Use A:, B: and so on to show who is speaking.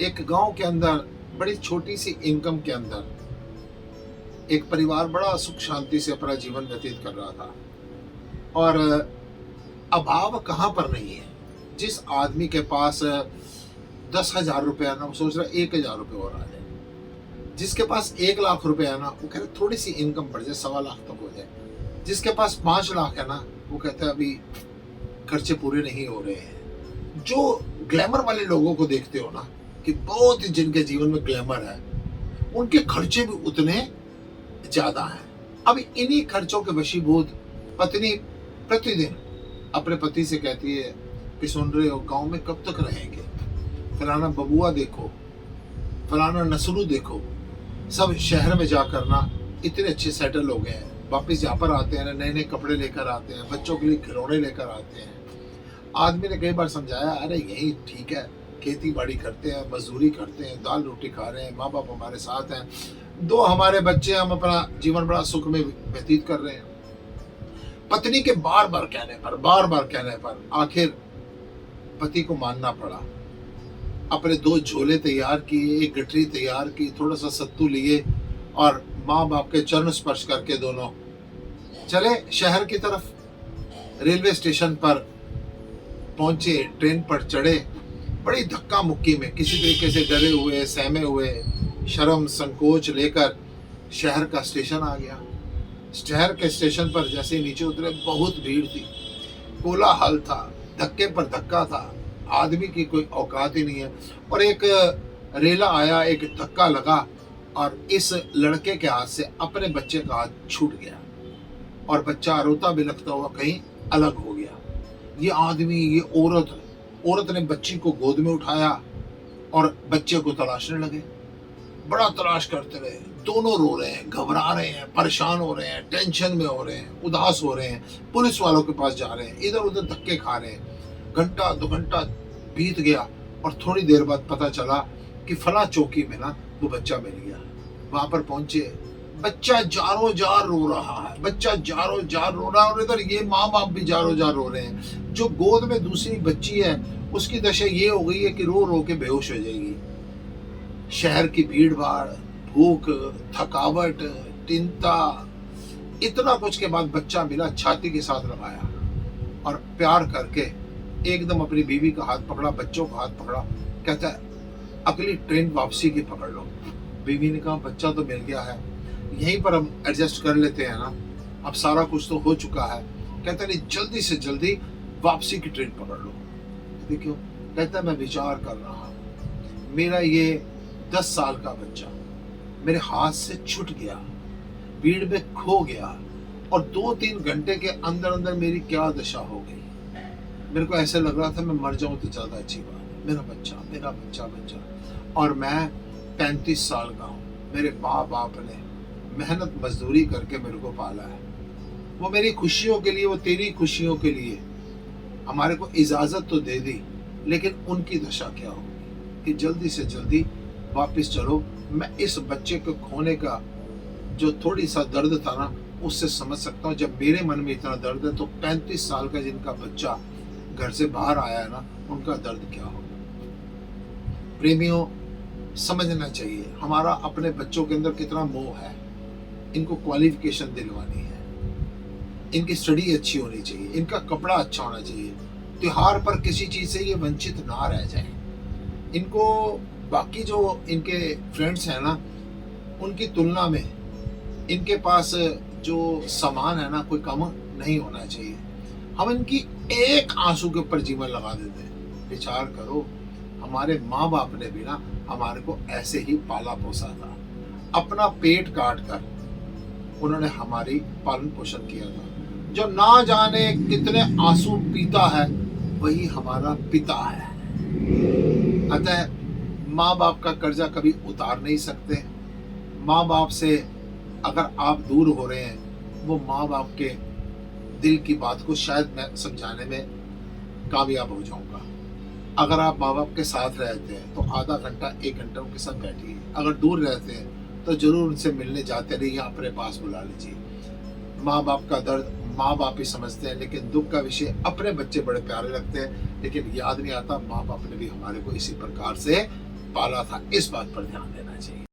A: एक गांव के अंदर बड़ी छोटी सी इनकम के अंदर एक परिवार बड़ा सुख शांति से अपना जीवन व्यतीत कर रहा था। और अभाव कहाँ पर नहीं है। जिस आदमी के पास 10,000 रुपये है ना, वो सोच रहा है 1,000 रुपये और आ जाए। जिसके पास 1 लाख रुपए है ना, वो कह रहे थोड़ी सी इनकम बढ़ जाए, 1.25 लाख तक हो जाए। जिसके पास 5 लाख है ना, वो कहता है अभी खर्चे पूरे नहीं हो रहे हैं। जो ग्लैमर वाले लोगों को देखते हो ना, कि बहुत जिनके जीवन में ग्लैमर है, उनके खर्चे भी उतने ज्यादा हैं। अब इन्हीं खर्चों के वशीभूत पत्नी प्रतिदिन अपने पति से कहती है कि सुन रहे हो, गांव में कब तक रहेंगे, फलाना बबुआ देखो, फलाना नसरू देखो, सब शहर में जाकर ना इतने अच्छे सेटल हो गए हैं, वापिस यहाँ पर आते हैं, नए नए कपड़े लेकर आते हैं, बच्चों के लिए खिलौने लेकर आते हैं। आदमी ने कई बार समझाया, अरे यही ठीक है, खेती बाड़ी करते हैं, मजदूरी करते हैं, दाल रोटी खा रहे हैं, माँ बाप हमारे साथ हैं, 2 हमारे बच्चे, हम अपना जीवन बड़ा सुख में व्यतीत कर रहे हैं। पत्नी के बार बार कहने पर आखिर पति को मानना पड़ा। अपने 2 झोले तैयार किए, एक गठरी तैयार की, थोड़ा सा सत्तू लिए और माँ बाप के चरण स्पर्श करके दोनों चले शहर की तरफ। रेलवे स्टेशन पर पहुंचे, ट्रेन पर चढ़े, बड़ी धक्का मुक्की में, किसी तरीके से डरे हुए, सहमे हुए, शर्म संकोच लेकर शहर का स्टेशन आ गया। शहर के स्टेशन पर जैसे ही नीचे उतरे, बहुत भीड़ थी, कोलाहल था, धक्के पर धक्का था, आदमी की कोई औकात ही नहीं है। और एक रेला आया, एक धक्का लगा और इस लड़के के हाथ से अपने बच्चे का हाथ छूट गया और बच्चा रोता बिलखता हुआ कहीं अलग हो गया। ये आदमी, ये औरत ने बच्ची को गोद में उठाया और बच्चे को तलाशने लगे। बड़ा तलाश करते रहे, दोनों रो रहे हैं, घबरा रहे हैं, परेशान हो रहे हैं, टेंशन में हो रहे हैं, उदास हो रहे हैं, पुलिस वालों के पास जा रहे हैं, इधर उधर धक्के खा रहे हैं। घंटा 2 घंटा बीत गया और थोड़ी देर बाद पता चला कि फला चौकी में ना वो बच्चा मिल गया। वहां पर पहुंचे, बच्चा जारो जार रो रहा है, बच्चा जारो जार रो रहा है और इधर ये माँ बाप भी जारो जार रो रहे हैं। जो गोद में दूसरी बच्ची है, उसकी दशा ये हो गई है कि रो रो के बेहोश हो जाएगी। शहर की भीड़ भाड़, भूख, थकावट, चिंता, इतना कुछ के बाद बच्चा मिला, छाती के साथ लगाया और प्यार करके एकदम अपनी बीवी का हाथ पकड़ा, बच्चों का हाथ पकड़ा, कहता है अगली ट्रेन वापसी की पकड़ लो। बीवी ने कहा बच्चा तो मिल गया है, यहीं पर हम एडजस्ट कर लेते हैं ना, अब सारा कुछ तो हो चुका है। कहता नहीं, जल्दी से जल्दी वापसी की ट्रेन पकड़ लो। देखो, कहता मैं विचार कर रहा हूं, मेरा ये 10 साल का बच्चा मेरे हाथ से छूट गया, भीड़ में खो गया और 2-3 घंटे के अंदर अंदर मेरी क्या दशा हो गई। मेरे को ऐसे लग रहा था मैं मर जाऊं तो ज्यादा अच्छी बात है। मेरा बच्चा और मैं 35 साल का हूं। मेरे माँ बाप ने मेहनत मजदूरी करके मेरे को पाला है। वो मेरी खुशियों के लिए, वो तेरी खुशियों के लिए हमारे को इजाजत तो दे दी, लेकिन उनकी दशा क्या होगी कि जल्दी से जल्दी वापस चलो। मैं इस बच्चे को खोने का जो थोड़ी सा दर्द था ना, उससे समझ सकता हूँ। जब मेरे मन में इतना दर्द है तो 35 साल का जिनका बच्चा घर से बाहर आया है ना, उनका दर्द क्या होगा। प्रेमियों, समझना चाहिए हमारा अपने बच्चों के अंदर कितना मोह है। इनको क्वालिफिकेशन दिलवानी है, इनकी स्टडी अच्छी होनी चाहिए, इनका कपड़ा अच्छा होना चाहिए, त्योहार पर किसी चीज से ये वंचित ना रह जाए। इनको बाकी जो इनके फ्रेंड्स हैं ना, उनकी तुलना में इनके पास जो सामान है ना, कोई कम नहीं होना चाहिए। हम इनकी एक आंसू के ऊपर जीवन लगा देते हैं। विचार करो, हमारे माँ बाप ने भी ना हमारे को ऐसे ही पाला पोसा था, अपना पेट काट कर उन्होंने हमारी पालन पोषण किया था। जो ना जाने कितने आंसू पीता है, वही हमारा पिता है। अतः माँ बाप का कर्जा कभी उतार नहीं सकते। माँ बाप से अगर आप दूर हो रहे हैं, वो माँ बाप के दिल की बात को शायद मैं समझाने में कामयाब हो जाऊंगा। अगर आप माँ बाप के साथ रहते हैं तो आधा घंटा 1 घंटा उनके साथ बैठिए। अगर दूर रहते हैं तो जरूर उनसे मिलने जाते रहिए, अपने पास बुला लीजिए। माँ बाप का दर्द माँ बाप ही समझते हैं, लेकिन दुख का विषय अपने बच्चे बड़े प्यारे लगते हैं, लेकिन याद नहीं आता माँ बाप ने भी हमारे को इसी प्रकार से पाला था, इस बात पर ध्यान देना चाहिए।